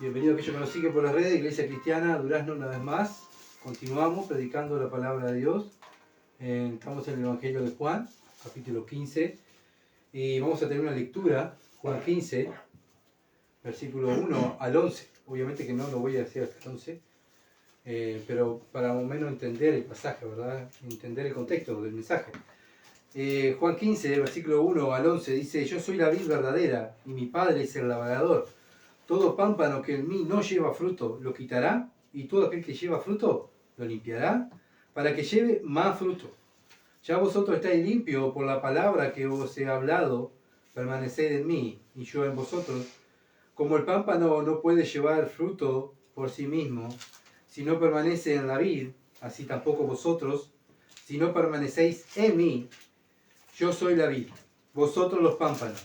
Bienvenido a aquellos que nos siguen por las redes, Iglesia Cristiana Durazno una vez más. Continuamos predicando la palabra de Dios. Estamos en el Evangelio de Juan, capítulo 15. Y vamos a tener una lectura, Juan 15, versículo 1 al 11. Obviamente que no lo voy a decir hasta el 11, pero para más o menos entender el pasaje, ¿verdad? Entender el contexto del mensaje. Juan 15, versículo 1 al 11 dice: Yo soy la vid verdadera y mi Padre es el labrador. Todo pámpano que en mí no lleva fruto lo quitará, y todo aquel que lleva fruto lo limpiará, para que lleve más fruto. Ya vosotros estáis limpios por la palabra que os he hablado, permaneced en mí, y yo en vosotros. Como el pámpano no puede llevar fruto por sí mismo, si no permanece en la vid, así tampoco vosotros, si no permanecéis en mí. Yo soy la vid, vosotros los pámpanos.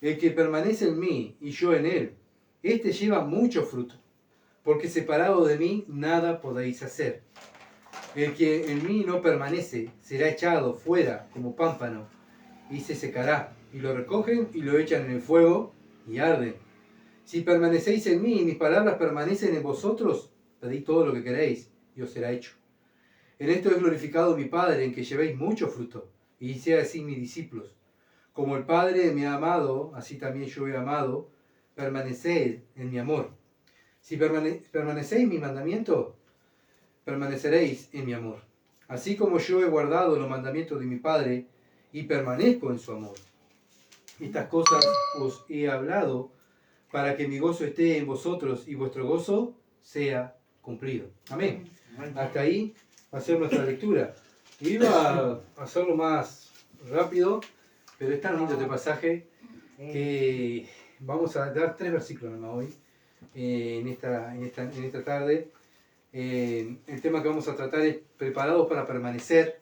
El que permanece en mí y yo en él, este lleva mucho fruto, porque separado de mí nada podéis hacer. El que en mí no permanece será echado fuera como pámpano y se secará, y lo recogen y lo echan en el fuego y arden. Si permanecéis en mí y mis palabras permanecen en vosotros, pedid todo lo que queréis y os será hecho. En esto es glorificado mi Padre, en que llevéis mucho fruto, y seáis así mis discípulos. Como el Padre me ha amado, así también yo he amado, permaneced en mi amor. Si permanecéis en mi mandamiento, permaneceréis en mi amor. Así como yo he guardado los mandamientos de mi Padre y permanezco en su amor. Estas cosas os he hablado para que mi gozo esté en vosotros y vuestro gozo sea cumplido. Amén. Hasta ahí va a ser nuestra lectura. Iba a hacerlo más rápido, pero es tan lindo este pasaje que vamos a dar 3 versículos nomás hoy, en esta tarde. El tema que vamos a tratar es preparados para permanecer.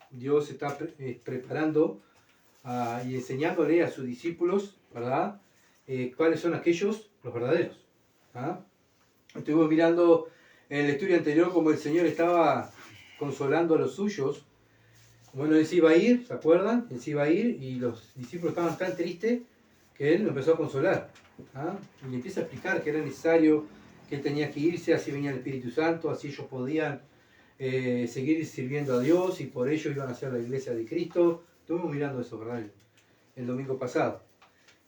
Dios está preparando y enseñándole a sus discípulos, ¿verdad? Cuáles son aquellos, los verdaderos. Estuvimos mirando en el estudio anterior cómo el Señor estaba consolando a los suyos. Bueno, Él se iba a ir, ¿se acuerdan? Él se iba a ir y los discípulos estaban tan tristes que Él lo empezó a consolar. Y le empieza a explicar que era necesario, que Él tenía que irse, así venía el Espíritu Santo, así ellos podían seguir sirviendo a Dios y por ello iban a ser la iglesia de Cristo. Estuvimos mirando eso, ¿verdad? El domingo pasado.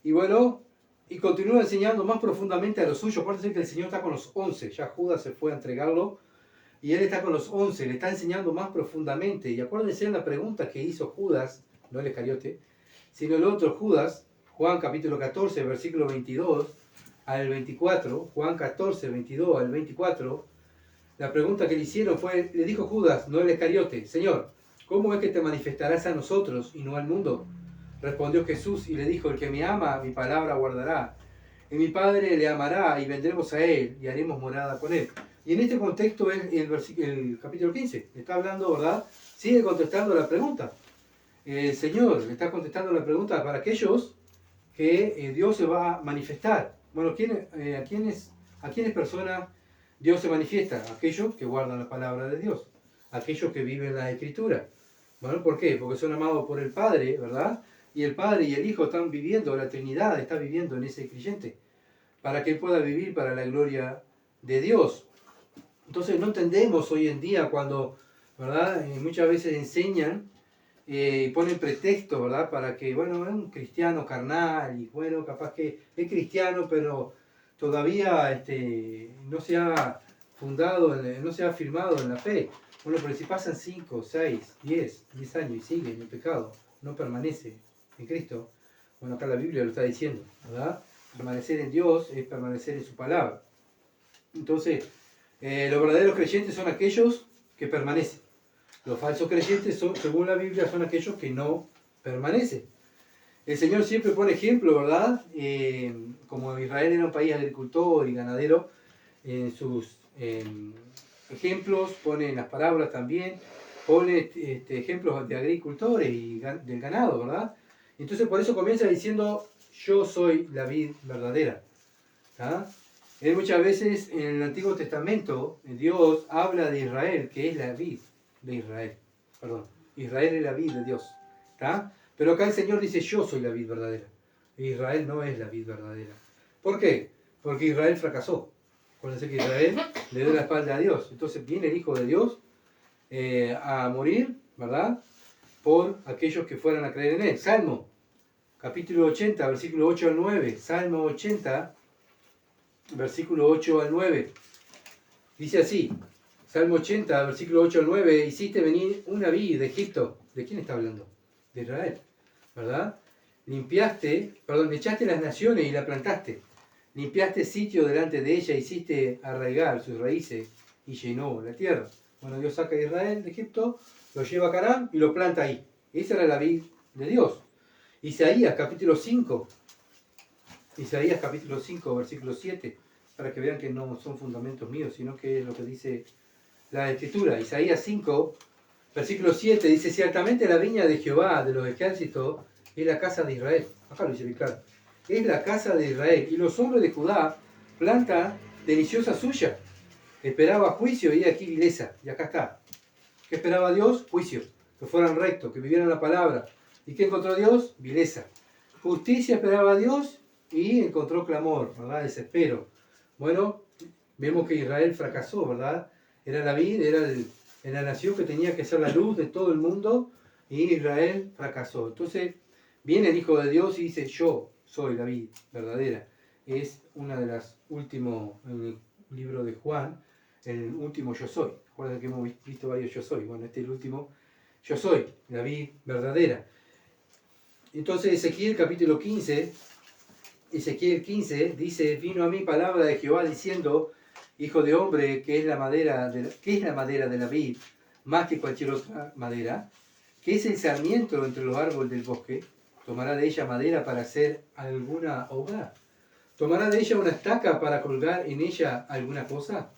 Y bueno, y continúa enseñando más profundamente a los suyos. Acuérdense que el Señor está con los 11, ya Judas se fue a entregarlo, y Él está con los 11, le está enseñando más profundamente. Y acuérdense en la pregunta que hizo Judas, no el Iscariote, sino el otro Judas, Juan capítulo 14, versículo 22 al 24, Juan 14, 22 al 24, la pregunta que le hicieron fue, le dijo Judas, no el Iscariote: Señor, ¿cómo es que te manifestarás a nosotros y no al mundo? Respondió Jesús y le dijo: el que me ama, mi palabra guardará, y mi Padre le amará, y vendremos a él, y haremos morada con él. Y en este contexto es el capítulo 15. Está hablando, ¿verdad? Sigue contestando la pregunta. El Señor le está contestando la pregunta para aquellos que Dios se va a manifestar. Bueno, ¿a quiénes personas Dios se manifiesta? Aquellos que guardan la palabra de Dios, aquellos que viven la Escritura. Bueno, ¿por qué? Porque son amados por el Padre, ¿verdad? Y el Padre y el Hijo están viviendo, la Trinidad está viviendo en ese creyente, para que él pueda vivir para la gloria de Dios. Entonces no entendemos hoy en día cuando, ¿verdad? Muchas veces enseñan y ponen pretexto, ¿verdad? Para que, bueno, es un cristiano carnal y bueno, capaz que es cristiano, pero todavía no se ha fundado, no se ha afirmado en la fe. Bueno, pero si pasan 5, 6, 10 años y sigue en el pecado, no permanece en Cristo. Bueno, acá la Biblia lo está diciendo, ¿verdad? Permanecer en Dios es permanecer en su palabra. Entonces, los verdaderos creyentes son aquellos que permanecen. Los falsos creyentes, según la Biblia, son aquellos que no permanecen. El Señor siempre pone ejemplo, ¿verdad? Como Israel era un país agricultor y ganadero, en sus ejemplos, pone en las parábolas también, pone ejemplos de agricultores y del ganado, ¿verdad? Entonces por eso comienza diciendo: yo soy la vid verdadera. Muchas veces en el Antiguo Testamento Dios habla de Israel, que es la vid de Israel. Perdón, Israel es la vid de Dios. Pero acá el Señor dice: yo soy la vid verdadera. Israel no es la vid verdadera. ¿Por qué? Porque Israel fracasó. Acuérdense que Israel le dio la espalda a Dios. Entonces viene el Hijo de Dios a morir, ¿verdad? Por aquellos que fueran a creer en Él. Salmo, capítulo 80, versículo 8 al 9. Salmo 80, versículo 8 al 9. Dice así, Salmo 80, versículo 8 al 9. Hiciste venir una vid de Egipto. ¿De quién está hablando? De Israel, ¿verdad? Echaste las naciones y la plantaste. Limpiaste sitio delante de ella, hiciste arraigar sus raíces y llenó la tierra. Bueno, Dios saca a Israel de Egipto, lo lleva a Canaán y lo planta ahí. Esa era la vid de Dios. Isaías capítulo 5, versículo 7, para que vean que no son fundamentos míos, sino que es lo que dice la Escritura. Isaías 5, versículo 7, dice, ciertamente la viña de Jehová de los ejércitos es la casa de Israel. Acá lo dice bien claro. Es la casa de Israel, y los hombres de Judá, planta deliciosa suya. Esperaba juicio y aquí vileza. Y acá está. ¿Qué esperaba Dios? Juicio. Que fueran rectos, que vivieran la palabra. ¿Y qué encontró Dios? Vileza. Justicia esperaba Dios y encontró clamor, ¿verdad? Desespero. Bueno, vemos que Israel fracasó, ¿verdad? Era la vid, era la nación que tenía que ser la luz de todo el mundo, y Israel fracasó. Entonces, viene el Hijo de Dios y dice, yo soy la vid verdadera. Es una de las últimos, en el libro de Juan, el último yo soy. Recuerden que hemos visto varios yo soy. Bueno, este es el último yo soy, la vid verdadera. Entonces Ezequiel capítulo 15, Ezequiel 15 dice, vino a mí palabra de Jehová diciendo, hijo de hombre, ¿qué es la madera de la vid más que cualquier otra madera? ¿Qué es el sarmiento entre los árboles del bosque? ¿Tomará de ella madera para hacer alguna obra? ¿Tomará de ella una estaca para colgar en ella alguna cosa?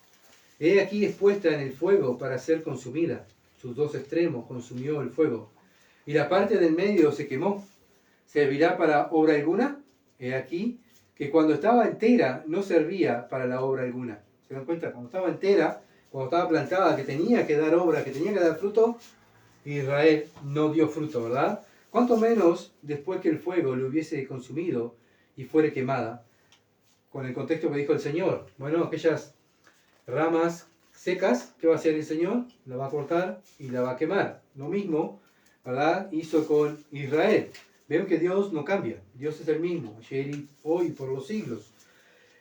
He aquí expuesta en el fuego para ser consumida. Sus dos extremos consumió el fuego, y la parte del medio se quemó. ¿Servirá para obra alguna? He aquí que cuando estaba entera no servía para la obra alguna. ¿Se dan cuenta? Cuando estaba entera, cuando estaba plantada, que tenía que dar obra, que tenía que dar fruto, Israel no dio fruto, ¿verdad? Cuanto menos después que el fuego lo hubiese consumido y fuere quemada, con el contexto que dijo el Señor. Bueno, aquellas ramas secas, ¿qué va a hacer el Señor? La va a cortar y la va a quemar. Lo mismo, ¿verdad? Hizo con Israel. Vemos que Dios no cambia. Dios es el mismo, ayer y hoy, por los siglos.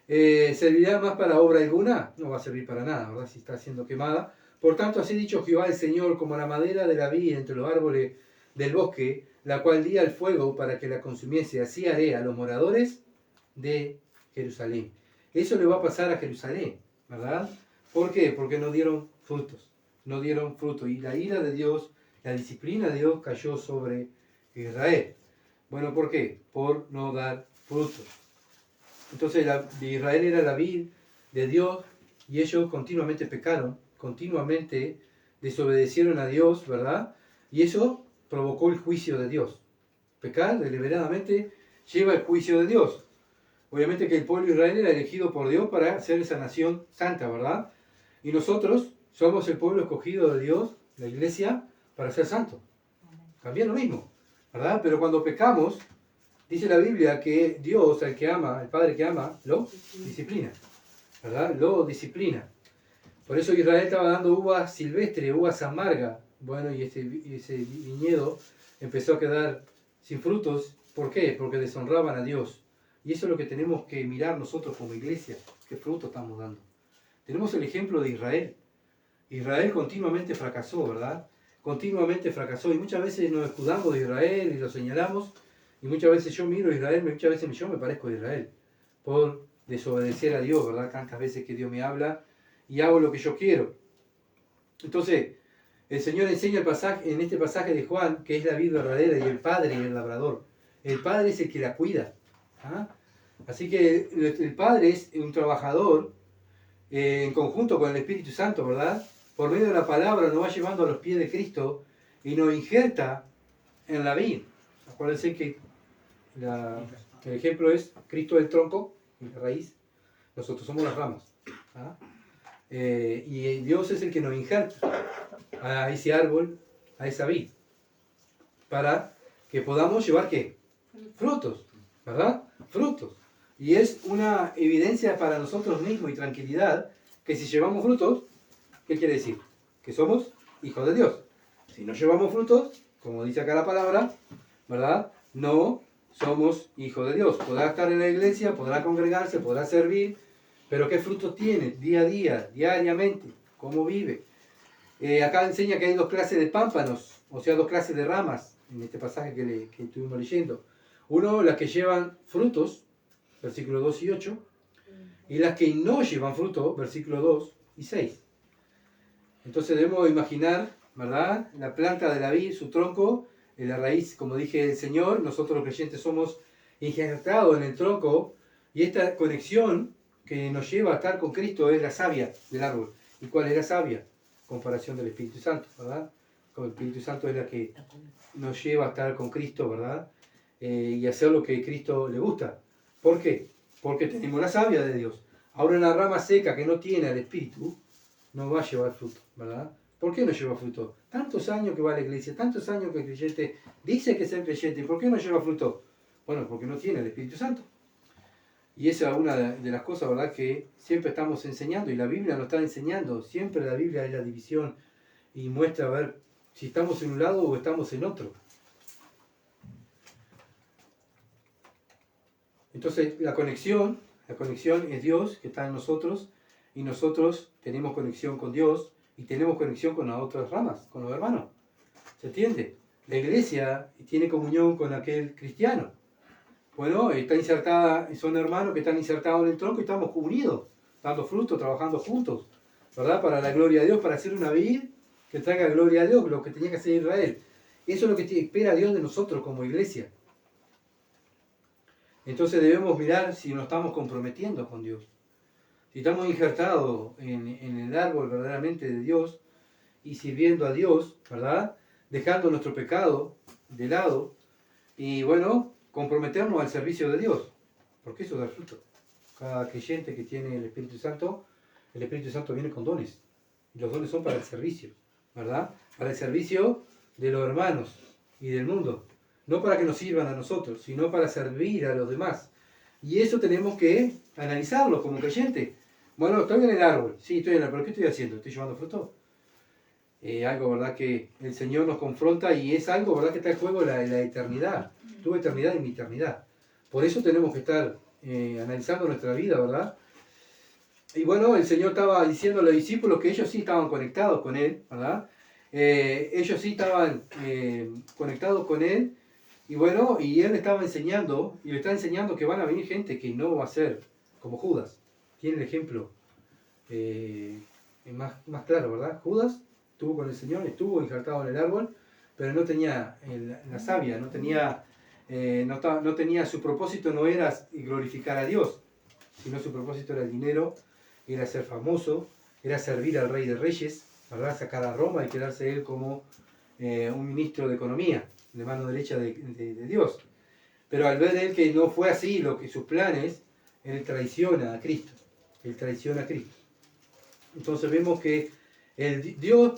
¿Servirá más para obra alguna? No va a servir para nada, ¿verdad? Si está siendo quemada. Por tanto, así dicho Jehová el Señor, como la madera de la vid entre los árboles del bosque, la cual di al fuego para que la consumiese, así haré a los moradores de Jerusalén. Eso le va a pasar a Jerusalén, ¿verdad? ¿Por qué? Porque no dieron frutos. No dieron fruto. Y la ira de Dios, la disciplina de Dios cayó sobre Israel. Bueno, ¿por qué? Por no dar frutos. Entonces Israel era la vid de Dios, y ellos continuamente pecaron, continuamente desobedecieron a Dios, ¿verdad? Y eso provocó el juicio de Dios. Pecar deliberadamente lleva el juicio de Dios. Obviamente que el pueblo de Israel era elegido por Dios para ser esa nación santa, ¿verdad? Y nosotros somos el pueblo escogido de Dios, la iglesia, para ser santo. También lo mismo, ¿verdad? Pero cuando pecamos, dice la Biblia que Dios, al que ama, el Padre que ama, lo disciplina, ¿verdad? Lo disciplina. Por eso Israel estaba dando uvas silvestres, uvas amargas. Bueno, y ese viñedo empezó a quedar sin frutos. ¿Por qué? Porque deshonraban a Dios. Y eso es lo que tenemos que mirar nosotros como iglesia. ¿Qué fruto estamos dando? Tenemos el ejemplo de Israel. Israel continuamente fracasó, ¿verdad? Continuamente fracasó. Y muchas veces nos escudamos de Israel y lo señalamos. Y muchas veces yo miro a Israel, muchas veces yo me parezco a Israel. Por desobedecer a Dios, ¿verdad? Tantas veces que Dios me habla y hago lo que yo quiero. Entonces, el Señor enseña en este pasaje de Juan, que es la vid verdadera, y el Padre y el labrador. El Padre es el que la cuida. ¿Ah? Así que el Padre es un trabajador en conjunto con el Espíritu Santo, ¿verdad? Por medio de la palabra nos va llevando a los pies de Cristo y nos injerta en la vid. Acuérdense que el ejemplo es Cristo el tronco y la raíz. Nosotros somos las ramas. ¿Ah? Y Dios es el que nos injerta a ese árbol, a esa vid, para que podamos llevar ¿qué? Frutos, ¿verdad? Frutos. Y es una evidencia para nosotros mismos y tranquilidad que si llevamos frutos, ¿qué quiere decir? Que somos hijos de Dios. Si no llevamos frutos, como dice acá la palabra, ¿verdad? No somos hijos de Dios. Podrá estar en la iglesia, podrá congregarse, podrá servir, pero ¿qué frutos tiene día a día, diariamente? ¿Cómo vive? Acá enseña que hay dos clases de pámpanos, o sea, dos clases de ramas, en este pasaje que estuvimos leyendo. Uno, las que llevan frutos, versículos 2 y 8, y las que no llevan fruto, versículos 2 y 6. Entonces debemos imaginar, ¿verdad? La planta de la vid, su tronco, en la raíz, como dije el Señor, nosotros los creyentes somos injertados en el tronco, y esta conexión que nos lleva a estar con Cristo es la savia del árbol. ¿Y cuál es la savia? Comparación del Espíritu Santo, ¿verdad? Con el Espíritu Santo es la que nos lleva a estar con Cristo, ¿verdad? Y hacer lo que a Cristo le gusta. ¿Por qué? Porque tenemos la savia de Dios. Ahora una rama seca que no tiene al Espíritu no va a llevar fruto, ¿verdad? ¿Por qué no lleva fruto? Tantos años que va a la iglesia, tantos años que el creyente dice que es el creyente, ¿por qué no lleva fruto? Bueno, porque no tiene el Espíritu Santo. Y esa es una de las cosas, ¿verdad?, que siempre estamos enseñando, y la Biblia nos está enseñando, siempre la Biblia es la división y muestra a ver si estamos en un lado o estamos en otro. Entonces la conexión es Dios que está en nosotros, y nosotros tenemos conexión con Dios y tenemos conexión con las otras ramas, con los hermanos. ¿Se entiende? La iglesia tiene comunión con aquel cristiano. Bueno, está insertada, son hermanos que están insertados en el tronco y estamos unidos, dando fruto, trabajando juntos, ¿verdad? Para la gloria de Dios, para hacer una vid que traiga gloria a Dios, lo que tenía que hacer Israel. Eso es lo que espera Dios de nosotros como iglesia. Entonces debemos mirar si nos estamos comprometiendo con Dios. Si estamos injertados en el árbol verdaderamente de Dios y sirviendo a Dios, ¿verdad? Dejando nuestro pecado de lado y, bueno, comprometernos al servicio de Dios, porque eso da fruto. Cada creyente que tiene el Espíritu Santo viene con dones, y los dones son para el servicio, ¿verdad? Para el servicio de los hermanos y del mundo, no para que nos sirvan a nosotros, sino para servir a los demás. Y eso tenemos que analizarlo como creyente. Bueno, estoy en el árbol, sí, estoy en el árbol, pero ¿qué estoy haciendo? ¿Estoy llevando fruto? Algo, ¿verdad?, que el Señor nos confronta, y es algo, ¿verdad?, que está en juego la eternidad, tu eternidad y mi eternidad. Por eso tenemos que estar analizando nuestra vida, ¿verdad? Y bueno, el Señor estaba diciendo a los discípulos que ellos sí estaban conectados con Él, ¿verdad? Ellos sí estaban conectados con Él, y bueno, y Él le estaba enseñando, y le está enseñando que van a venir gente que no va a ser como Judas. Tiene el ejemplo más claro, ¿verdad? Judas estuvo con el Señor, estuvo injertado en el árbol, pero no tenía la savia, no tenía su propósito, no era glorificar a Dios, sino su propósito era el dinero, era ser famoso, era servir al Rey de Reyes, ¿verdad? Sacar a Roma y quedarse él como un ministro de economía, de mano derecha de Dios. Pero al ver él que no fue así lo que sus planes, él traiciona a Cristo. Él traiciona a Cristo. Entonces vemos que Dios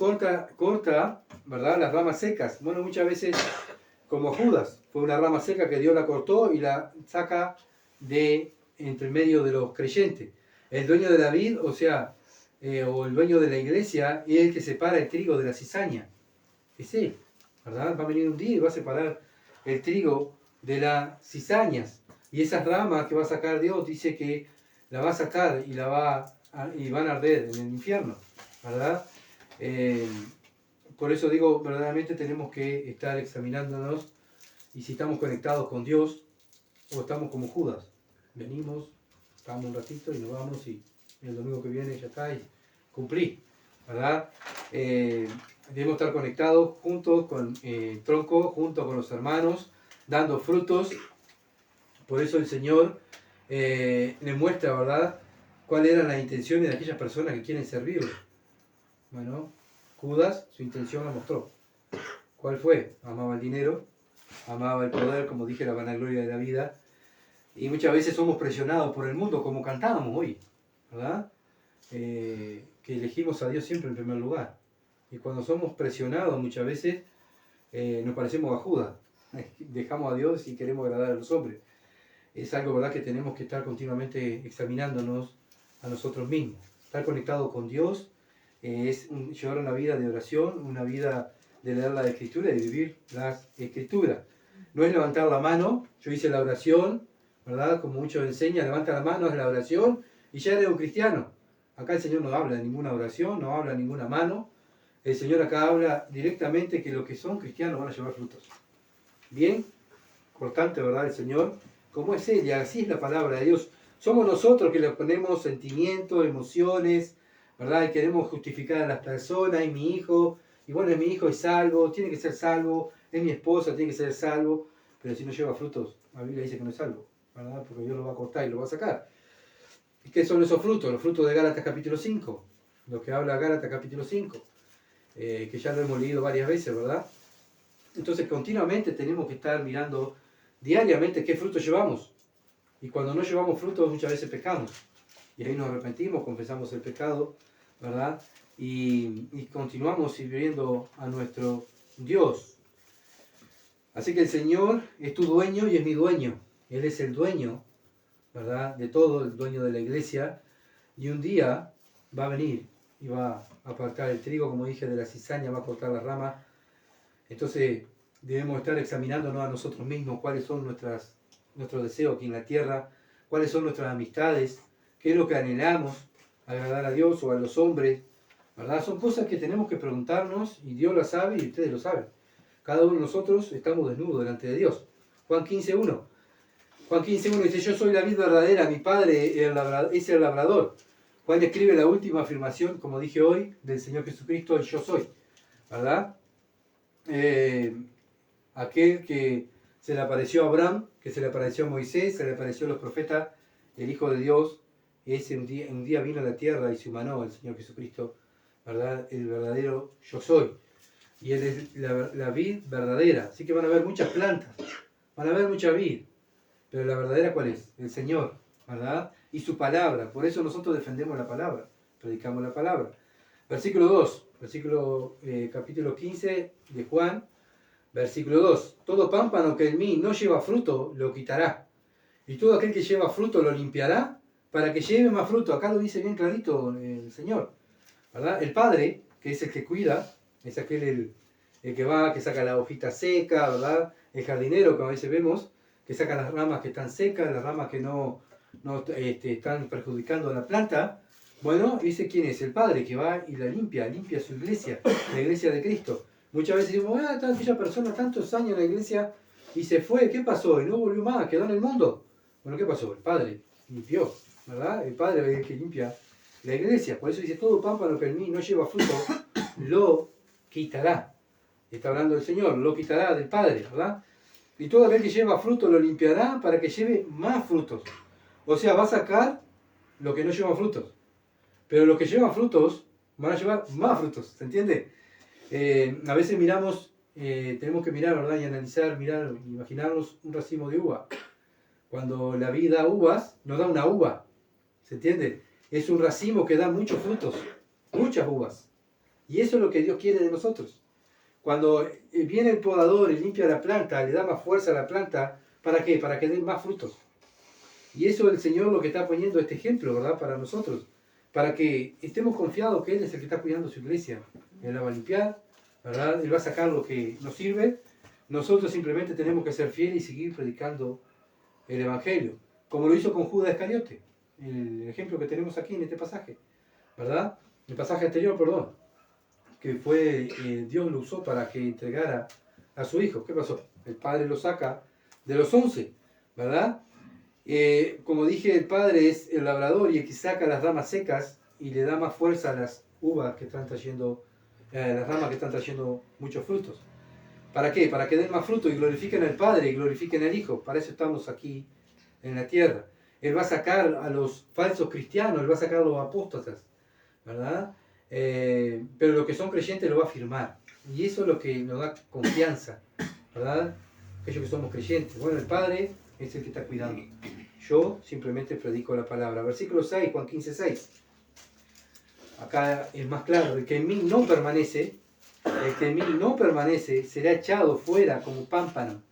corta, ¿verdad?, las ramas secas. Bueno, muchas veces, como Judas, fue una rama seca que Dios la cortó y la saca de entre medio de los creyentes. El dueño de la vid, o sea, o el dueño de la iglesia, es el que separa el trigo de la cizaña. Es él, ¿verdad? Va a venir un día y va a separar el trigo de las cizañas. Y esas ramas que va a sacar Dios, dice que la va a sacar y van a arder en el infierno, ¿verdad? Por eso digo, verdaderamente tenemos que estar examinándonos, y si estamos conectados con Dios o estamos como Judas. Venimos, estamos un ratito y nos vamos, y el domingo que viene ya está y cumplí, ¿verdad? Debemos estar conectados juntos con el tronco, junto con los hermanos, dando frutos. Por eso el Señor le muestra, ¿verdad?, cuáles eran las intenciones de aquellas personas que quieren servirlo. Bueno, Judas, su intención la mostró. ¿Cuál fue? Amaba el dinero, amaba el poder, como dije, la vanagloria de la vida. Y muchas veces somos presionados por el mundo, como cantábamos hoy, ¿verdad? Que elegimos a Dios siempre en primer lugar. Y cuando somos presionados muchas veces nos parecemos a Judas. Dejamos a Dios y queremos agradar a los hombres. es algo, ¿verdad?, que tenemos que estar continuamente examinándonos a nosotros mismos. Estar conectado con Dios es llevar una vida de oración, una vida de leer la Escritura y de vivir las Escrituras. No es levantar la mano, yo hice la oración, ¿verdad?, como muchos enseñan, levanta la mano, es la oración y ya eres un cristiano. Acá el Señor no habla de ninguna oración, no habla de ninguna mano. El Señor acá habla directamente que los que son cristianos van a llevar frutos. Bien, importante, ¿verdad?, el Señor, como es Él, y así es la palabra de Dios. Somos nosotros que le ponemos sentimientos, emociones, ¿verdad?, y queremos justificar a las personas, es mi hijo, y bueno, mi hijo es salvo, tiene que ser salvo, es mi esposa, tiene que ser salvo, pero si no lleva frutos, la Biblia dice que no es salvo, ¿verdad?, porque Dios lo va a cortar y lo va a sacar. ¿Y qué son esos frutos? Los frutos de Gálatas capítulo 5, lo que habla Gálatas capítulo 5, que ya lo hemos leído varias veces, ¿verdad? Entonces continuamente tenemos que estar mirando diariamente qué frutos llevamos. Y cuando no llevamos frutos muchas veces pecamos. Y ahí nos arrepentimos, confesamos el pecado, ¿verdad? Y continuamos sirviendo a nuestro Dios. Así que el Señor es tu dueño y es mi dueño. Él es el dueño, ¿verdad?, de todo, el dueño de la iglesia. Y un día va a venir y va a apartar el trigo, como dije, de la cizaña, va a cortar la rama. Entonces debemos estar examinándonos a nosotros mismos, cuáles son nuestros deseos aquí en la tierra, cuáles son nuestras amistades, qué es lo que anhelamos, agradar a Dios o a los hombres, ¿verdad? Son cosas que tenemos que preguntarnos y Dios las sabe y ustedes lo saben. Cada uno de nosotros estamos desnudos delante de Dios. Juan 15:1. Juan 15:1 dice, yo soy la vid verdadera, mi padre es el labrador. Juan escribe la última afirmación, como dije hoy, del Señor Jesucristo, el yo soy, ¿verdad? Aquel que se le apareció a Abraham, que se le apareció a Moisés, se le apareció a los profetas, el Hijo de Dios, un día vino a la tierra y se humanó el Señor Jesucristo, ¿verdad? El verdadero yo soy. Y Él es la vid verdadera. Así que van a haber muchas plantas, van a haber mucha vid, pero la verdadera ¿cuál es? El Señor, ¿verdad? Y su palabra. Por eso nosotros defendemos la palabra, predicamos la palabra. Versículo 2, capítulo 15 de Juan, versículo 2. Todo pámpano que en mí no lleva fruto, lo quitará. Y todo aquel que lleva fruto, lo limpiará, para que lleve más fruto. Acá lo dice bien clarito el Señor, ¿verdad? El Padre, que es el que cuida, es aquel el que va, que saca la hojita seca, ¿verdad? El jardinero, que a veces vemos, que saca las ramas que están secas, las ramas que no están perjudicando a la planta. Bueno, ese quién es, el Padre, que va y la limpia su iglesia, la iglesia de Cristo. Muchas veces decimos, aquella persona tantos años en la iglesia y se fue, ¿qué pasó? Y no volvió más, quedó en el mundo. Bueno, ¿qué pasó? El Padre limpió, ¿verdad? El Padre es el que limpia la iglesia. Por eso dice, todo pámpano que en mí no lleva fruto, lo quitará. Está hablando el Señor, lo quitará del Padre, ¿verdad? Y todo aquel que lleva fruto lo limpiará para que lleve más frutos. O sea, va a sacar lo que no lleva frutos. Pero los que llevan frutos van a llevar más frutos, ¿se entiende? A veces miramos, tenemos que mirar, ¿verdad? Y analizar, imaginarnos un racimo de uva. Cuando la vid da uvas, nos da una uva, ¿se entiende? Es un racimo que da muchos frutos, muchas uvas. Y eso es lo que Dios quiere de nosotros. Cuando viene el podador y limpia la planta, le da más fuerza a la planta, ¿para qué? Para que dé más frutos. Y eso el Señor lo que está poniendo este ejemplo, ¿verdad? Para nosotros. Para que estemos confiados que Él es el que está cuidando su iglesia. Él la va a limpiar, ¿verdad? Él va a sacar lo que nos sirve. Nosotros simplemente tenemos que ser fieles y seguir predicando el Evangelio. Como lo hizo con Judas Iscariote. El ejemplo que tenemos aquí en este pasaje, ¿verdad? El pasaje anterior, perdón. Que fue, Dios lo usó para que entregara a su hijo. ¿Qué pasó? El Padre lo saca de los 11, ¿verdad? Como dije, el Padre es el labrador y el que saca las ramas secas y le da más fuerza a las uvas que están trayendo, las ramas que están trayendo muchos frutos. ¿Para qué? Para que den más fruto y glorifiquen al Padre y glorifiquen al Hijo. Para eso estamos aquí en la tierra. Él va a sacar a los falsos cristianos, Él va a sacar a los apóstatas, ¿verdad? Pero los que son creyentes lo va a afirmar. Y eso es lo que nos da confianza, ¿verdad? Aquellos que somos creyentes. Bueno, el Padre es el que está cuidando. Yo simplemente predico la palabra. Versículo 6, Juan 15:6. Acá es más claro. El que en mí no permanece será echado fuera como pámpano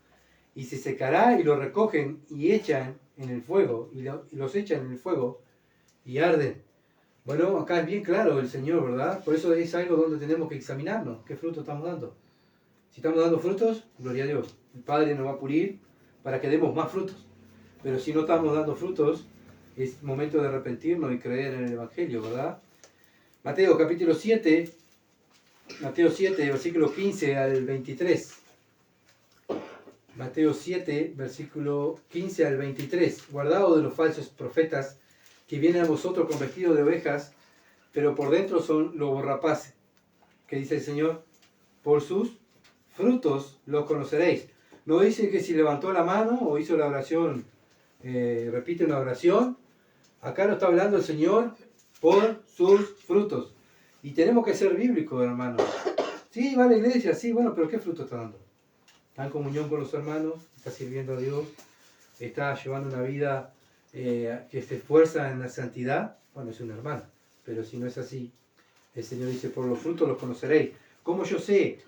y se secará y lo recogen y echan en el fuego, y los echan en el fuego y arden. Bueno, acá es bien claro el Señor, ¿verdad? Por eso es algo donde tenemos que examinarnos, qué fruto estamos dando. Si estamos dando frutos, gloria a Dios. El Padre nos va a pulir para que demos más frutos. Pero si no estamos dando frutos, es momento de arrepentirnos y creer en el Evangelio, ¿verdad? Mateo capítulo 7, Mateo 7, versículo 15 al 23. Mateo 7, versículo 15 al 23. Guardaos de los falsos profetas que vienen a vosotros con vestidos de ovejas, pero por dentro son lobos rapaces. ¿Qué dice el Señor? Por sus frutos los conoceréis. No dice que si levantó la mano o hizo la oración, repite una oración. Acá no está hablando el Señor por sus frutos. Y tenemos que ser bíblicos, hermanos. Sí, va a la iglesia, sí, bueno, pero ¿qué fruto está dando? Está en comunión con los hermanos, está sirviendo a Dios, está llevando una vida que se esfuerza en la santidad. Bueno, es un hermano, pero si no es así, el Señor dice, por los frutos los conoceréis. ¿Cómo yo sé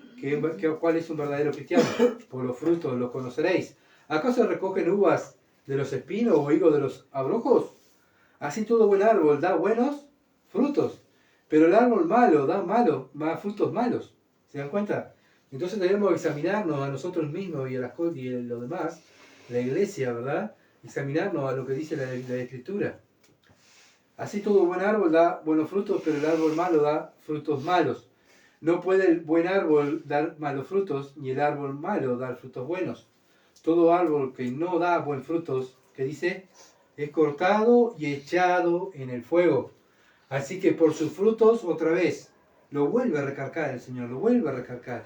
cuál es un verdadero cristiano? Por los frutos los conoceréis. ¿Acaso recogen uvas de los espinos o higos de los abrojos? Así todo buen árbol da buenos frutos, pero el árbol malo da frutos malos. ¿Se dan cuenta? Entonces debemos examinarnos a nosotros mismos y a los demás, la iglesia, ¿verdad? Examinarnos a lo que dice la Escritura. Así todo buen árbol da buenos frutos, pero el árbol malo da frutos malos. No puede el buen árbol dar malos frutos, ni el árbol malo dar frutos buenos. Todo árbol que no da buenos frutos, ¿qué dice? Es cortado y echado en el fuego. Así que por sus frutos, otra vez, lo vuelve a recalcar el Señor, lo vuelve a recalcar.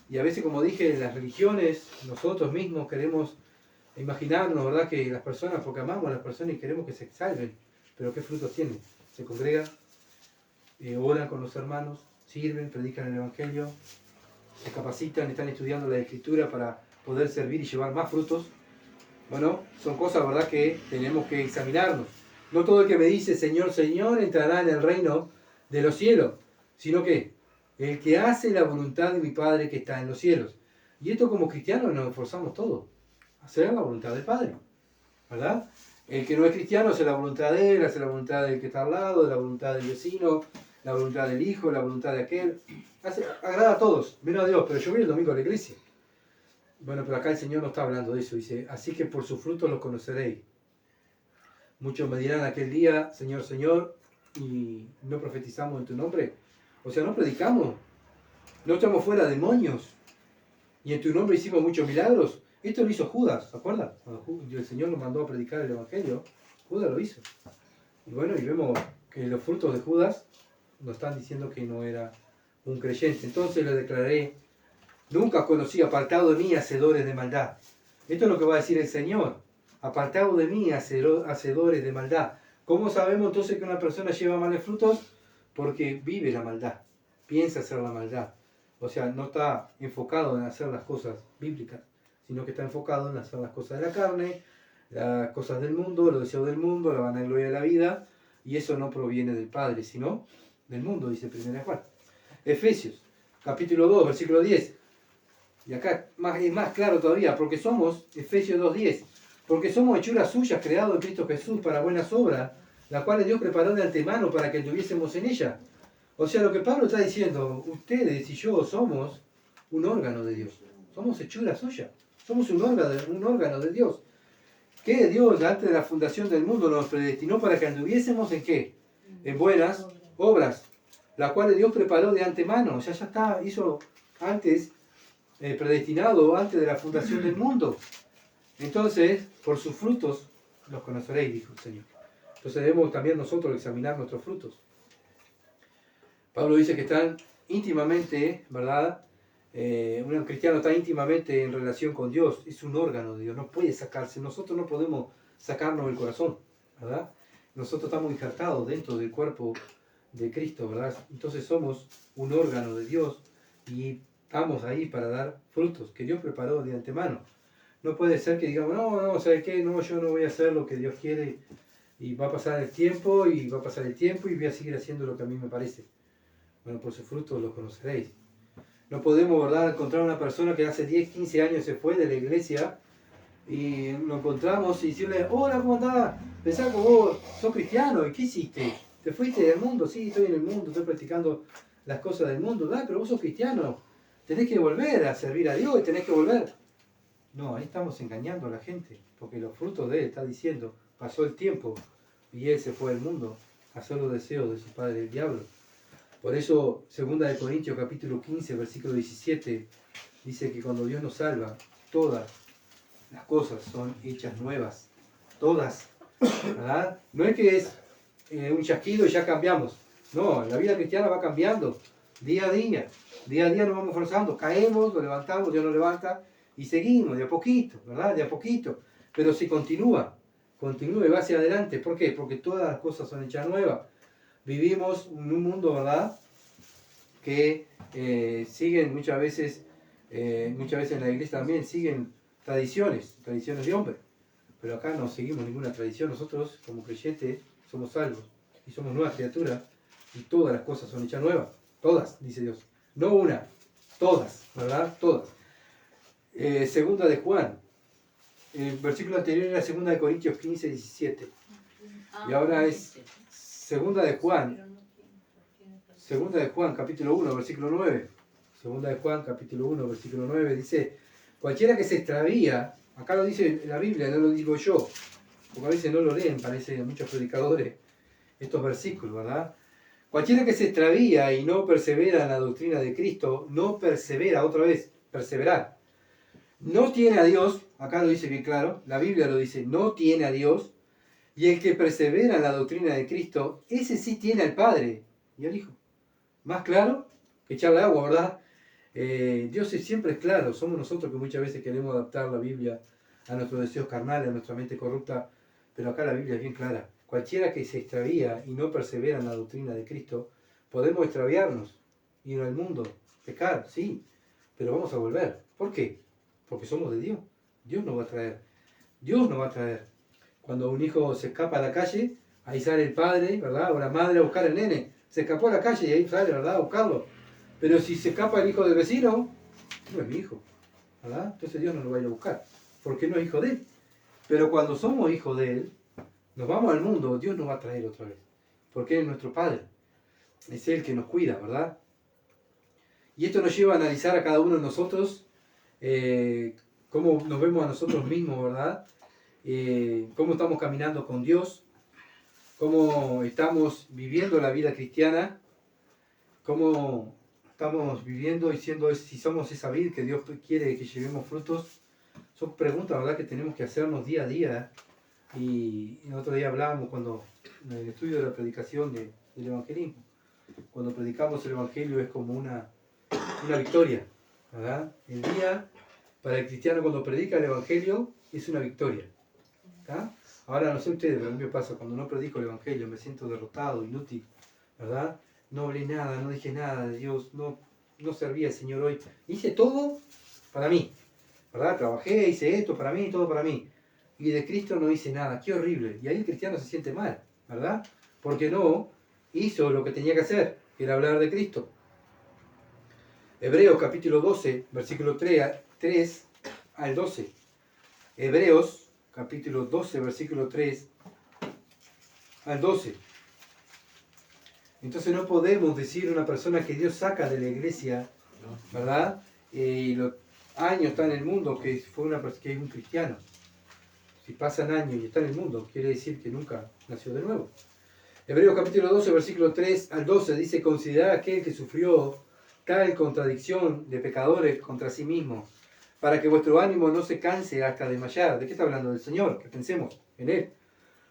Y a veces, como dije, las religiones, nosotros mismos queremos imaginarnos, ¿verdad?, que las personas, porque amamos a las personas y queremos que se salven, pero ¿qué frutos tienen? Se congregan, oran con los hermanos, sirven, predican el Evangelio, se capacitan, están estudiando la Escritura para poder servir y llevar más frutos. Bueno, son cosas, ¿verdad?, que tenemos que examinarnos. No todo el que me dice Señor, Señor entrará en el reino de los cielos, sino que el que hace la voluntad de mi Padre que está en los cielos. Y esto como cristianos nos esforzamos todos, a hacer la voluntad del Padre, ¿verdad? El que no es cristiano hace la voluntad de él, hace la voluntad del que está al lado, la voluntad del vecino, la voluntad del hijo, la voluntad de aquel. Agrada a todos, menos a Dios, pero yo voy el domingo a la iglesia. Bueno, pero acá el Señor no está hablando de eso, dice, así que por sus frutos los conoceréis. Muchos me dirán aquel día, Señor, Señor, y no profetizamos en tu nombre. O sea, no predicamos, no echamos fuera demonios, y en tu nombre hicimos muchos milagros. Esto lo hizo Judas, ¿se acuerdan? Cuando el Señor nos mandó a predicar el Evangelio, Judas lo hizo. Y bueno, y vemos que los frutos de Judas nos están diciendo que no era un creyente. Entonces le declaré, nunca conocí, apartado de mí, hacedores de maldad. Esto es lo que va a decir el Señor. Apartado de mí, hacedores de maldad. ¿Cómo sabemos entonces que una persona lleva malos frutos? Porque vive la maldad, piensa hacer la maldad. O sea, no está enfocado en hacer las cosas bíblicas, sino que está enfocado en hacer las cosas de la carne, las cosas del mundo, los deseos del mundo, la vanagloria de la vida, y eso no proviene del Padre, sino del mundo, dice 1 Juan. Efesios, capítulo 2, versículo 10. Y acá es más claro todavía, porque somos, Efesios 2:10, porque somos hechuras suyas, creados en Cristo Jesús para buenas obras, las cuales Dios preparó de antemano para que anduviésemos en ella. O sea, lo que Pablo está diciendo, ustedes y yo somos un órgano de Dios, somos hechura suya, somos un órgano de Dios. Que Dios, antes de la fundación del mundo, nos predestinó para que anduviésemos en ¿qué? En buenas obras, las cuales Dios preparó de antemano, o sea, ya está, hizo antes, predestinado antes de la fundación del mundo. Entonces, por sus frutos los conoceréis, dijo el Señor. Entonces debemos también nosotros examinar nuestros frutos. Pablo dice que están íntimamente, ¿verdad? Un cristiano está íntimamente en relación con Dios, es un órgano de Dios, no puede sacarse. Nosotros no podemos sacarnos del corazón, ¿verdad? Nosotros estamos injertados dentro del cuerpo de Cristo, ¿verdad? Entonces somos un órgano de Dios y estamos ahí para dar frutos que Dios preparó de antemano. No puede ser que digamos, no, ¿sabes qué? No, yo no voy a hacer lo que Dios quiere y va a pasar el tiempo y voy a seguir haciendo lo que a mí me parece. Bueno, por sus frutos los conoceréis. No podemos, ¿verdad?, encontrar una persona que hace 10, 15 años se fue de la iglesia y nos encontramos y decirle, hola, ¿cómo andás? Pensá que vos sos cristiano, ¿y qué hiciste? ¿Te fuiste del mundo? Sí, estoy en el mundo, estoy practicando las cosas del mundo. Pero vos sos cristiano, tenés que volver a servir a Dios y tenés que volver. No, ahí estamos engañando a la gente, porque los frutos de él, está diciendo, pasó el tiempo y él se fue del mundo a hacer los deseos de su padre el diablo. Por eso, 2 Corintios capítulo 15, versículo 17, dice que cuando Dios nos salva, todas las cosas son hechas nuevas. Todas. ¿Verdad? No es que es un chasquido y ya cambiamos. No, la vida cristiana va cambiando día a día. Día a día nos vamos forzando. Caemos, nos levantamos, Dios nos levanta y seguimos de a poquito, ¿verdad? De a poquito. Pero si continúa y va hacia adelante. ¿Por qué? Porque todas las cosas son hechas nuevas. Vivimos en un mundo, ¿verdad?, que siguen muchas veces en la iglesia también siguen tradiciones de hombres. Pero acá no seguimos ninguna tradición. Nosotros, como creyentes, somos salvos y somos nuevas criaturas y todas las cosas son hechas nuevas. Todas, dice Dios. No una, todas, ¿verdad? Todas. Segunda de Juan. El versículo anterior era 2 Corintios 15, 17. Y ahora es Segunda de Juan, capítulo 1, versículo 9. Segunda de Juan, capítulo 1, versículo 9, dice, cualquiera que se extravía, acá lo dice la Biblia, no lo digo yo, porque a veces no lo leen, parece, muchos predicadores, estos versículos, ¿verdad? Cualquiera que se extravía y no persevera en la doctrina de Cristo, no persevera, otra vez, perseverar. No tiene a Dios, acá lo dice bien claro, la Biblia lo dice, no tiene a Dios, y el que persevera en la doctrina de Cristo, ese sí tiene al Padre y al Hijo. Más claro que echarle agua, ¿verdad? Dios siempre es claro, somos nosotros que muchas veces queremos adaptar la Biblia a nuestros deseos carnales, a nuestra mente corrupta, pero acá la Biblia es bien clara. Cualquiera que se extravía y no persevera en la doctrina de Cristo, podemos extraviarnos, ir al mundo, pecar, sí, pero vamos a volver. ¿Por qué? Porque somos de Dios. Dios nos va a traer. Dios nos va a traer. Cuando un hijo se escapa a la calle, ahí sale el padre, ¿verdad? O la madre a buscar al nene. Se escapó a la calle y ahí sale, ¿verdad? A buscarlo. Pero si se escapa el hijo del vecino, no es mi hijo, ¿verdad? Entonces Dios no lo vaya a buscar, porque no es hijo de él. Pero cuando somos hijos de él, nos vamos al mundo, Dios nos va a traer otra vez, porque Él es nuestro Padre. Es Él que nos cuida, ¿verdad? Y esto nos lleva a analizar a cada uno de nosotros, cómo nos vemos a nosotros mismos, ¿verdad? Cómo estamos caminando con Dios, cómo estamos viviendo la vida cristiana, cómo estamos viviendo y siendo, si somos esa vid que Dios quiere que llevemos frutos. Son preguntas, ¿verdad?, que tenemos que hacernos día a día. Y el otro día hablábamos en el estudio de la predicación del evangelismo. Cuando predicamos el evangelio es como una victoria, ¿verdad? El día para el cristiano cuando predica el evangelio es una victoria. ¿Tá? Ahora no sé ustedes, pero a mí me pasa cuando no predico el evangelio, me siento derrotado, inútil, ¿verdad? No hablé nada, no dije nada de Dios, no serví al Señor hoy. Hice todo para mí, ¿verdad? Trabajé, hice esto para mí, todo para mí. Y de Cristo no hice nada, qué horrible. Y ahí el cristiano se siente mal, ¿verdad? Porque no hizo lo que tenía que hacer, que era hablar de Cristo. Hebreos capítulo 12, versículo 3 al 12. Hebreos capítulo 12, versículo 3 al 12. Entonces no podemos decir a una persona que Dios saca de la iglesia, ¿verdad? Y los años está en el mundo, que es un cristiano. Si pasan años y está en el mundo, quiere decir que nunca nació de nuevo. Hebreos capítulo 12, versículo 3 al 12 dice: considerad aquel que sufrió tal contradicción de pecadores contra sí mismo, para que vuestro ánimo no se canse hasta desmayar. ¿De qué está hablando? Del Señor, que pensemos en Él.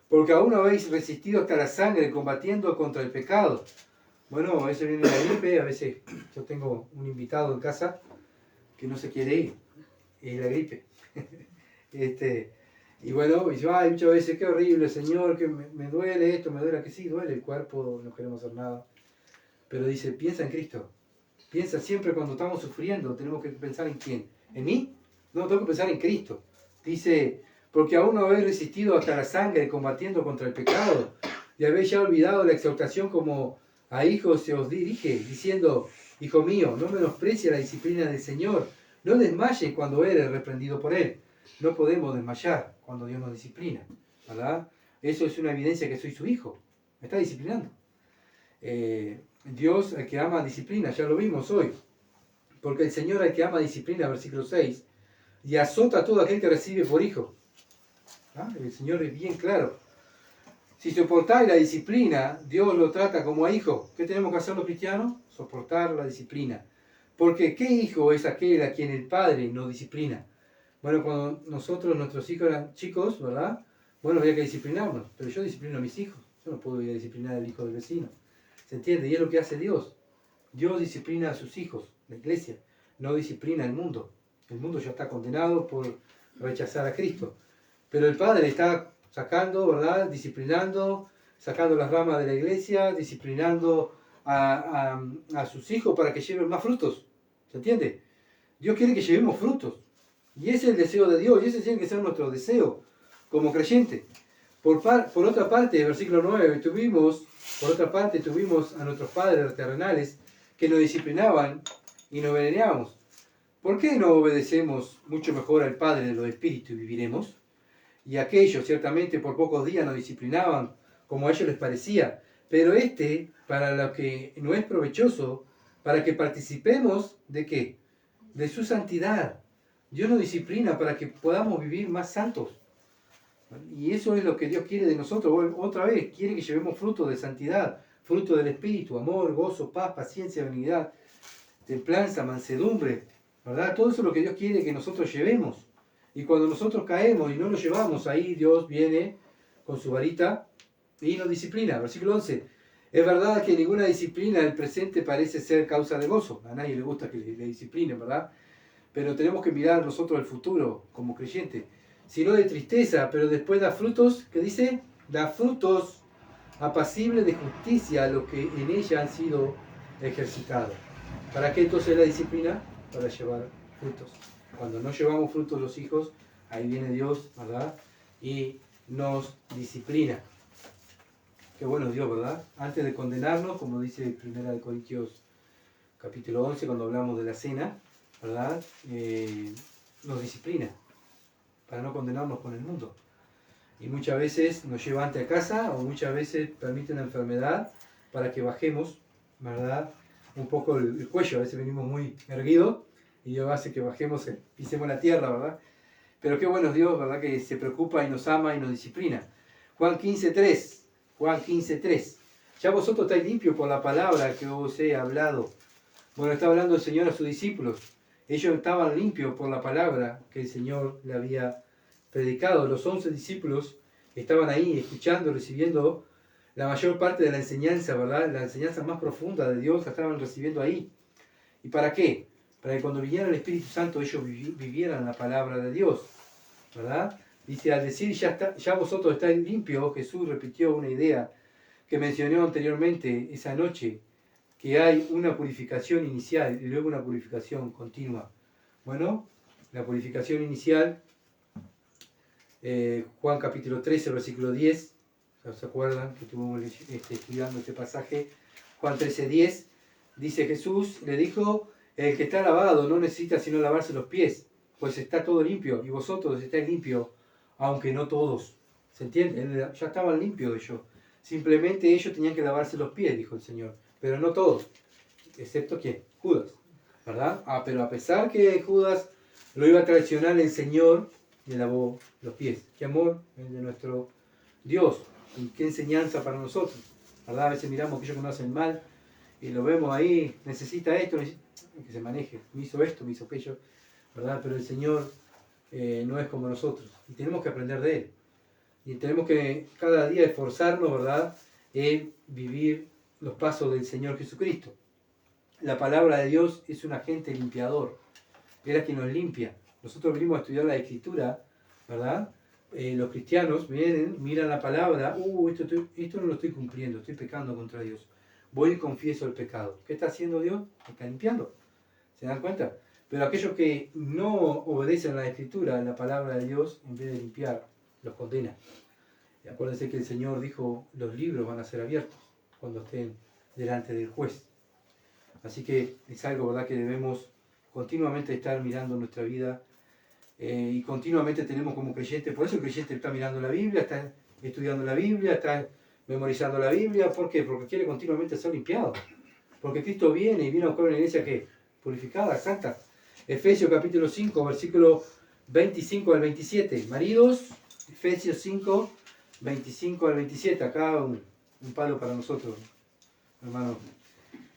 Porque aún habéis resistido hasta la sangre combatiendo contra el pecado. Bueno, a veces viene la gripe, a veces yo tengo un invitado en casa que no se quiere ir, y la gripe. Y bueno, dice, ay, muchas veces, qué horrible, Señor, que me duele esto, me duele que sí, duele el cuerpo, no queremos hacer nada. Pero dice, piensa en Cristo. Piensa siempre cuando estamos sufriendo, tenemos que pensar en quién. ¿En mí? No, tengo que pensar en Cristo. Dice, porque aún no habéis resistido hasta la sangre combatiendo contra el pecado, y habéis ya olvidado la exhortación como a hijos se os dirige, diciendo, Hijo mío, no menosprecie la disciplina del Señor. No desmayes cuando eres reprendido por Él. No podemos desmayar cuando Dios nos disciplina, ¿verdad? Eso es una evidencia que soy su hijo. Me está disciplinando. Dios, al que ama, disciplina. Ya lo vimos hoy. Porque el Señor, al que ama, disciplina, versículo 6, y azota a todo aquel que recibe por hijo. ¿Ah? El Señor es bien claro. Si soportáis la disciplina, Dios lo trata como a hijo. ¿Qué tenemos que hacer los cristianos? Soportar la disciplina. Porque ¿qué hijo es aquel a quien el Padre no disciplina? Bueno, cuando nuestros hijos eran chicos, ¿verdad? Bueno, había que disciplinarnos, pero yo disciplino a mis hijos. Yo no puedo ir a disciplinar al hijo del vecino. ¿Se entiende? Y es lo que hace Dios. Dios disciplina a sus hijos, la iglesia. No disciplina al mundo. El mundo ya está condenado por rechazar a Cristo. Pero el Padre está sacando, ¿verdad? Disciplinando, sacando las ramas de la iglesia, disciplinando a sus hijos para que lleven más frutos. ¿Se entiende? Dios quiere que llevemos frutos. Y ese es el deseo de Dios, y ese tiene que ser nuestro deseo como creyente. Por otra parte, versículo 9, tuvimos a nuestros padres terrenales que nos disciplinaban y nos venerábamos. ¿Por qué no obedecemos mucho mejor al Padre de los Espíritus y viviremos? Y aquellos ciertamente por pocos días nos disciplinaban como a ellos les parecía, pero para lo que no es provechoso, para que participemos ¿de qué? De su santidad. Dios nos disciplina para que podamos vivir más santos. Y eso es lo que Dios quiere de nosotros. Otra vez, quiere que llevemos fruto de santidad, fruto del Espíritu, amor, gozo, paz, paciencia, benignidad, templanza, mansedumbre, ¿verdad? Todo eso es lo que Dios quiere que nosotros llevemos. Y cuando nosotros caemos y no lo llevamos, ahí Dios viene con su varita y nos disciplina. Versículo 11. Es verdad que ninguna disciplina del presente parece ser causa de gozo. A nadie le gusta que le disciplinen, ¿verdad? Pero tenemos que mirar nosotros el futuro como creyentes. Sino de tristeza, pero después da frutos, ¿qué dice? Da frutos apacibles de justicia a los que en ella han sido ejercitados. ¿Para qué entonces la disciplina? Para llevar frutos. Cuando no llevamos frutos los hijos, ahí viene Dios, ¿verdad? Y nos disciplina. Qué bueno es Dios, ¿verdad? Antes de condenarnos, como dice 1 Corintios capítulo 11, cuando hablamos de la cena, ¿verdad? Nos disciplina para no condenarnos con el mundo. Y muchas veces nos lleva ante a casa, o muchas veces permite una enfermedad para que bajemos, ¿verdad? Un poco el cuello. A veces venimos muy erguidos y Dios hace que bajemos, pisemos la tierra, ¿verdad? Pero qué bueno es Dios, ¿verdad? Que se preocupa y nos ama y nos disciplina. Juan 15:3. Juan 15:3. Ya vosotros estáis limpios por la palabra que os he hablado. Bueno, está hablando el Señor a sus discípulos. Ellos estaban limpios por la palabra que el Señor le había predicado. Los 11 discípulos estaban ahí escuchando, recibiendo la mayor parte de la enseñanza, ¿verdad? La enseñanza más profunda de Dios la estaban recibiendo ahí. ¿Y para qué? Para que cuando viniera el Espíritu Santo ellos vivieran la palabra de Dios, ¿verdad? Dice, al decir ya vosotros estáis limpios, Jesús repitió una idea que mencionó anteriormente esa noche, que hay una purificación inicial y luego una purificación continua. Bueno, la purificación inicial, Juan capítulo 13, versículo 10, ¿se acuerdan que estuvimos estudiando este pasaje? Juan 13:10, dice Jesús, le dijo, el que está lavado no necesita sino lavarse los pies, pues está todo limpio, y vosotros estáis limpios, aunque no todos. ¿Se entiende? Ya estaban limpios ellos. Simplemente ellos tenían que lavarse los pies, dijo el Señor, pero no todos, excepto ¿quién? Judas, ¿verdad? Pero a pesar que Judas lo iba a traicionar, el Señor le lavó los pies. Qué amor el de nuestro Dios, y qué enseñanza para nosotros, ¿verdad? A veces miramos a aquellos que nos hacen mal y lo vemos ahí, necesita esto, que se maneje, me hizo esto, me hizo aquello, ¿verdad? Pero el Señor no es como nosotros y tenemos que aprender de Él. Y tenemos que cada día esforzarnos, ¿verdad?, en vivir los pasos del Señor Jesucristo. La palabra de Dios es un agente limpiador. Él es quien nos limpia. Nosotros venimos a estudiar la Escritura, ¿verdad? Los cristianos vienen, miran la palabra, esto no lo estoy cumpliendo, estoy pecando contra Dios. Voy y confieso el pecado. ¿Qué está haciendo Dios? Está limpiando. ¿Se dan cuenta? Pero aquellos que no obedecen la Escritura, la palabra de Dios, en vez de limpiar, los condena. Y acuérdense que el Señor dijo, los libros van a ser abiertos cuando estén delante del juez. Así que es algo, ¿verdad?, que debemos continuamente estar mirando nuestra vida y continuamente tenemos como creyente, por eso el creyente está mirando la Biblia, está estudiando la Biblia, está memorizando la Biblia. ¿Por qué? Porque quiere continuamente ser limpiado. Porque Cristo viene y viene a buscar una iglesia que purificada, santa. Efesios capítulo 5, versículo 25 al 27. Maridos, Efesios 5, 25 al 27. Acá un palo para nosotros, hermanos.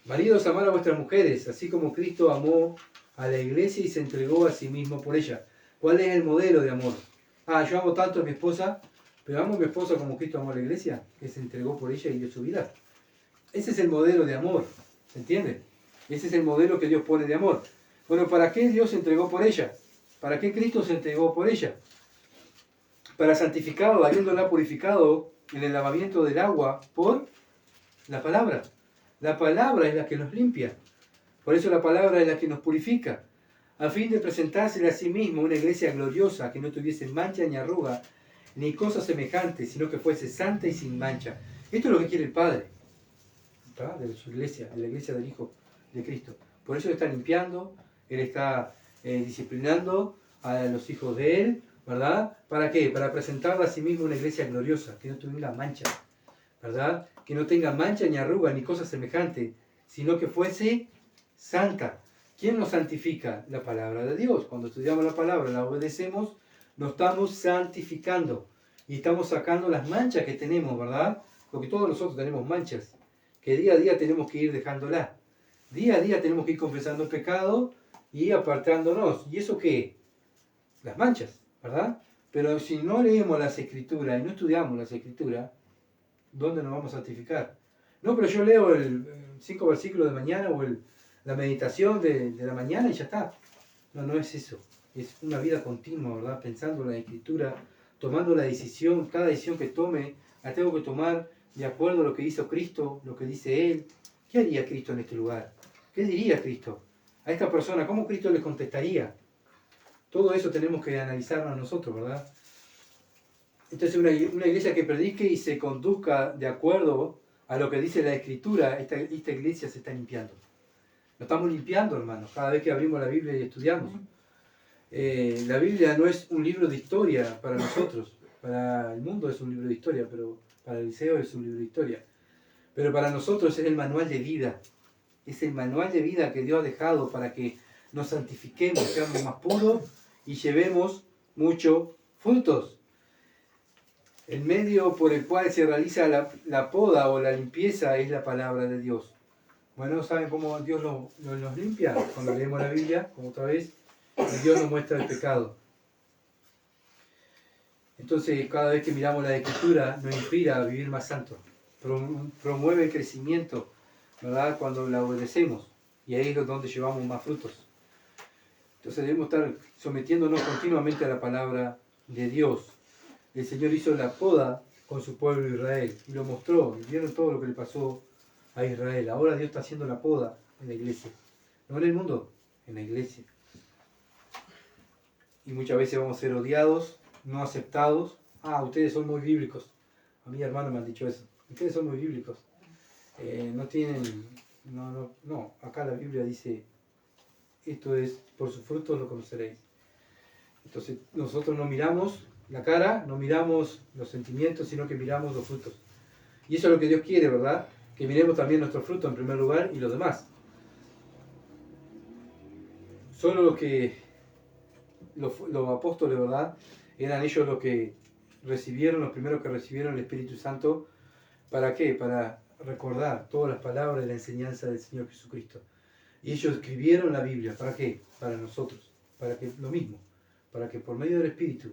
Maridos, amad a vuestras mujeres, así como Cristo amó a la iglesia y se entregó a sí mismo por ella. ¿Cuál es el modelo de amor? Yo amo tanto a mi esposa, pero amo a mi esposa como Cristo amó a la iglesia, que se entregó por ella y dio su vida. Ese es el modelo de amor, ¿se entiende? Ese es el modelo que Dios pone de amor. Bueno, ¿para qué Dios se entregó por ella? ¿Para qué Cristo se entregó por ella? Para santificarla, habiéndola purificado en el lavamiento del agua por la palabra. La palabra es la que nos limpia. Por eso la palabra es la que nos purifica, a fin de presentársela a sí mismo una iglesia gloriosa, que no tuviese mancha ni arruga, ni cosa semejante, sino que fuese santa y sin mancha. Esto es lo que quiere el Padre, ¿verdad?, de su iglesia, de la iglesia del Hijo de Cristo. Por eso Él está limpiando, Él está disciplinando a los hijos de Él, ¿verdad? ¿Para qué? Para presentarla a sí mismo una iglesia gloriosa, que no tuviera mancha, ¿verdad? Que no tenga mancha ni arruga ni cosa semejante, sino que fuese santa. ¿Quién nos santifica? La palabra de Dios. Cuando estudiamos la palabra, la obedecemos, nos estamos santificando y estamos sacando las manchas que tenemos, ¿verdad? Porque todos nosotros tenemos manchas, que día a día tenemos que ir dejándolas. Día a día tenemos que ir confesando el pecado y apartándonos. ¿Y eso qué? Las manchas, ¿verdad? Pero si no leemos las Escrituras y no estudiamos las Escrituras, ¿dónde nos vamos a santificar? No, pero yo leo el 5 versículos de mañana o la meditación de la mañana y ya está. No, no es eso. Es una vida continua, ¿verdad? Pensando en la Escritura, tomando la decisión, cada decisión que tome, la tengo que tomar de acuerdo a lo que hizo Cristo, lo que dice Él. ¿Qué haría Cristo en este lugar? ¿Qué diría Cristo a esta persona? ¿Cómo Cristo le contestaría? Todo eso tenemos que analizarlo nosotros, ¿verdad? Entonces una iglesia que predique y se conduzca de acuerdo a lo que dice la Escritura, esta iglesia se está limpiando. Nos estamos limpiando, hermanos, cada vez que abrimos la Biblia y estudiamos. La Biblia no es un libro de historia para nosotros. Para el mundo es un libro de historia, pero para Eliseo es un libro de historia. Pero para nosotros es el manual de vida. Es el manual de vida que Dios ha dejado para que nos santifiquemos, seamos más puros y llevemos muchos frutos. El medio por el cual se realiza la poda o la limpieza es la palabra de Dios. Bueno, ¿saben cómo Dios nos limpia? Cuando leemos la Biblia, como otra vez, Dios nos muestra el pecado. Entonces, cada vez que miramos la Escritura, nos inspira a vivir más santo. Promueve el crecimiento, ¿verdad?, cuando la obedecemos. Y ahí es donde llevamos más frutos. Entonces debemos estar sometiéndonos continuamente a la palabra de Dios. El Señor hizo la poda con su pueblo Israel y lo mostró. Y vieron todo lo que le pasó a Israel. Ahora Dios está haciendo la poda en la iglesia. No en el mundo, en la iglesia. Y muchas veces vamos a ser odiados, no aceptados. Ustedes son muy bíblicos. A mí, hermanos, me han dicho eso. Ustedes son muy bíblicos. No tienen... No. Acá la Biblia dice, esto es, por sus frutos lo conoceréis. Entonces nosotros no miramos la cara, no miramos los sentimientos, sino que miramos los frutos. Y eso es lo que Dios quiere, ¿verdad? Que miremos también nuestros frutos en primer lugar y los demás. Solo los apóstoles, ¿verdad?, eran ellos los que recibieron, los primeros que recibieron el Espíritu Santo. ¿Para qué? Para recordar todas las palabras de la enseñanza del Señor Jesucristo. Y ellos escribieron la Biblia. ¿Para qué? Para nosotros. Para que lo mismo. Para que por medio del Espíritu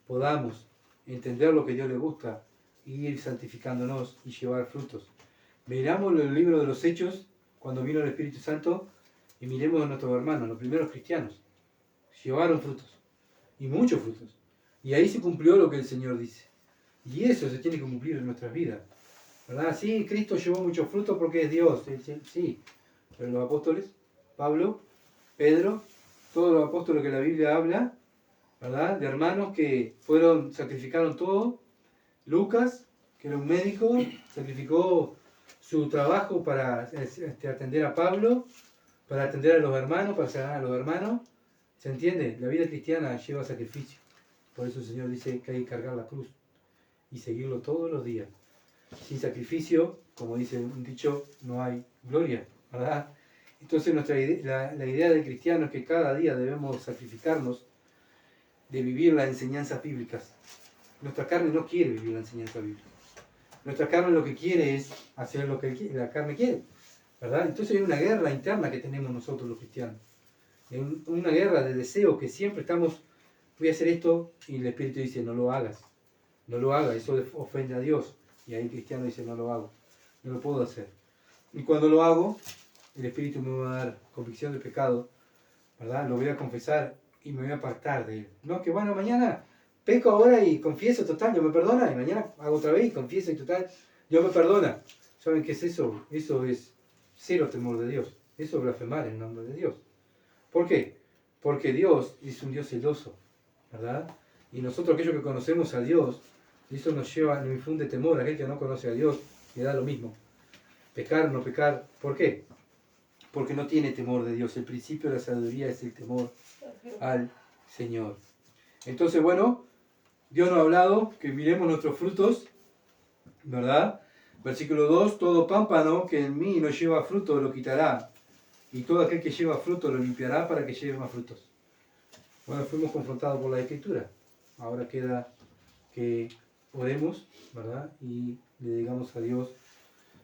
podamos entender lo que a Dios le gusta y ir santificándonos y llevar frutos. Miramos el libro de los Hechos cuando vino el Espíritu Santo y miremos a nuestros hermanos, los primeros cristianos. Llevaron frutos. Y muchos frutos. Y ahí se cumplió lo que el Señor dice. Y eso se tiene que cumplir en nuestras vidas. ¿Verdad? Sí, Cristo llevó muchos frutos porque es Dios. Sí. Pero los apóstoles, Pablo, Pedro, todos los apóstoles que la Biblia habla, ¿verdad?, de hermanos que sacrificaron todo. Lucas, que era un médico, sacrificó su trabajo para atender a Pablo, para atender a los hermanos, para sanar a los hermanos. ¿Se entiende? La vida cristiana lleva sacrificio. Por eso el Señor dice que hay que cargar la cruz y seguirlo todos los días. Sin sacrificio, como dice un dicho, no hay gloria, ¿verdad? Entonces la idea del cristiano es que cada día debemos sacrificarnos de vivir las enseñanzas bíblicas. Nuestra carne no quiere vivir la enseñanza bíblica. Nuestra carne lo que quiere es hacer lo que la carne quiere, ¿verdad? Entonces hay una guerra interna que tenemos nosotros los cristianos. Una guerra de deseos que siempre estamos, voy a hacer esto, y el Espíritu dice, no lo hagas. No lo hagas, eso ofende a Dios. Y ahí el cristiano dice, no lo hago, no lo puedo hacer. Y cuando lo hago, el Espíritu me va a dar convicción de pecado, ¿verdad? Lo voy a confesar y me voy a apartar de él. No, que bueno, mañana peco ahora y confieso, total, Dios me perdona, y mañana hago otra vez y confieso y total, Dios me perdona. ¿Saben qué es eso? Eso es cero temor de Dios. Eso es blasfemar en nombre de Dios. ¿Por qué? Porque Dios es un Dios celoso, ¿verdad? Y nosotros, aquellos que conocemos a Dios, eso nos infunde temor. Aquel que no conoce a Dios le da lo mismo. Pecar o no pecar. ¿Por qué? Porque no tiene temor de Dios. El principio de la sabiduría es el temor al Señor. Entonces, bueno, Dios nos ha hablado que miremos nuestros frutos, ¿verdad? Versículo 2, todo pámpano que en mí no lleva fruto lo quitará, y todo aquel que lleva fruto lo limpiará para que lleve más frutos. Bueno, fuimos confrontados por la Escritura. Ahora queda que oremos, ¿verdad? Y le digamos a Dios,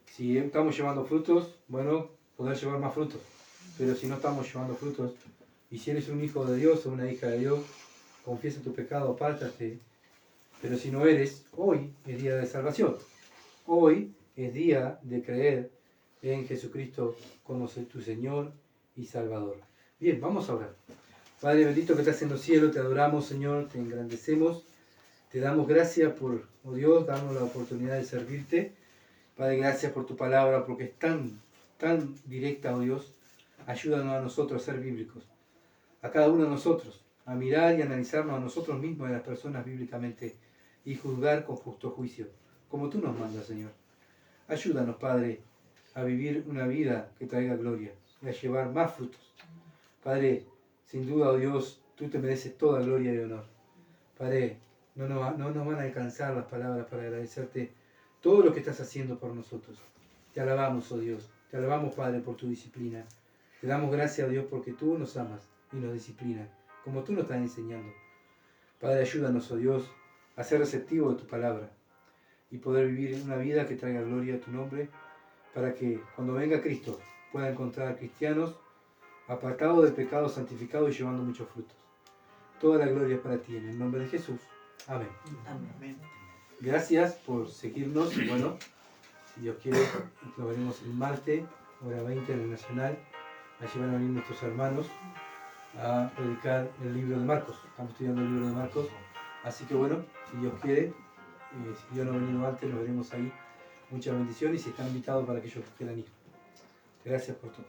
si estamos llevando frutos, bueno, poder llevar más frutos. Pero si no estamos llevando frutos, y si eres un hijo de Dios o una hija de Dios, confiesa tu pecado, apártate. Pero si no eres, hoy es día de salvación. Hoy es día de creer en Jesucristo como tu Señor y Salvador. Bien, vamos a orar. Padre bendito que estás en los cielos, te adoramos, Señor, te engrandecemos. Te damos gracias por, oh Dios, darnos la oportunidad de servirte. Padre, gracias por tu palabra, porque es tan directa, oh Dios. Ayúdanos a nosotros a ser bíblicos. A cada uno de nosotros, a mirar y analizarnos a nosotros mismos y a las personas bíblicamente y juzgar con justo juicio, como tú nos mandas, Señor. Ayúdanos, Padre, a vivir una vida que traiga gloria y a llevar más frutos. Padre, sin duda, oh Dios, tú te mereces toda gloria y honor. Padre, no nos van a alcanzar las palabras para agradecerte todo lo que estás haciendo por nosotros. Te alabamos, oh Dios. Te alabamos, Padre, por tu disciplina. Te damos gracias, oh Dios, porque tú nos amas y nos disciplinas, como tú nos estás enseñando. Padre, ayúdanos, oh Dios, a ser receptivos de tu palabra y poder vivir una vida que traiga gloria a tu nombre, para que cuando venga Cristo pueda encontrar cristianos apartados del pecado, santificados y llevando muchos frutos. Toda la gloria es para ti, en el nombre de Jesús. Amén. Amén. Gracias por seguirnos y bueno, si Dios quiere, nos veremos el martes, hora 20 en el Nacional. Allí van a venir nuestros hermanos a predicar el libro de Marcos. Estamos estudiando el libro de Marcos. Así que bueno, si Dios quiere, si Dios no ha venido antes, nos veremos ahí. Muchas bendiciones y están invitados para aquellos que quieran ir. Gracias por todo.